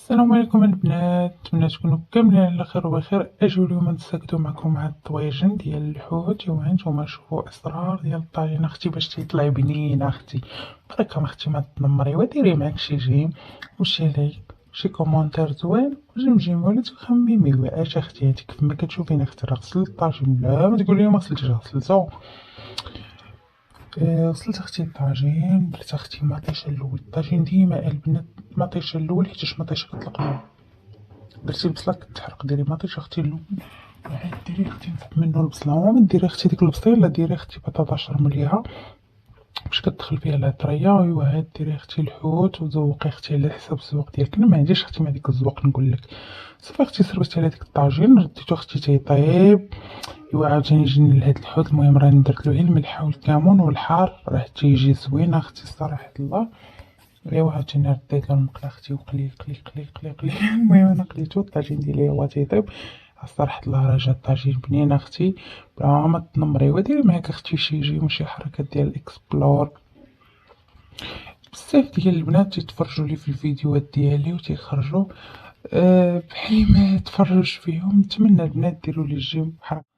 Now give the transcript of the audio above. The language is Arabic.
السلام عليكم البنات، نتمنى تكونوا كاملين على خير وبخير. اجيو اليوم نتساكدو معكم مع الطواجن ديال الحوت. ايوا هانتوما شوفوا اسرار ديال الطاجين اختي باش تيطلع بنين اختي. بركة ما اختي ما تنمري وديري معاك شي جيم وشي لايك شي كومونتير زوين وجمجيم ولا تخممي. اش اختي هاديك كيف ما كتشوفين اختي راه غسلت الطاجين، لا ما تقولي ما غسلتش، غسلتو. غسلت اختي الطاجين، درت اختي مطيشه الاول. الطاجين ديما البنات مطيشه الاول حيتاش مطيشه كطلق النار. درتي البصلة كتحرق، ديري مطيش اختي الاول، وعاد ديري اختي من تحت منو البصلة، وما ديري اختي ديك البصيلة، ديري اختي بطاطا شرمليها باش كتدخل فيها العطرية. ايوا هاد ديري اختي الحوت وذوقي اختي على حساب الذوق ديالك. انا ما عنديش اختي مع ديك الذوق نقولك. صافي اختي سربتي على ديك الطاجين رديتو اختي تيطيب. ايوا عاوتاني جينا لهاد الحوت، المهم راني درتلو غير الملحة والكمون والحار راه تيجي زوين اختي صراحة الله. ايوا عاوتاني رديت له المقلة اختي وقلي قلي قلي قلي قلي المهم انا قليتو الطاجين ديالي هو تيطيب. صراحة الله راه جا الطاجين بنين اختي بلا ما تنمري. وديري معاك اختي شي جيم وشي حركات ديال الاكسبلور. بزاف ديال البنات تيتفرجوا لي في الفيديوهات ديالي وتيخرجوا بحال ما تفرج فيهم. نتمنى البنات ديروا لي جيم حركة.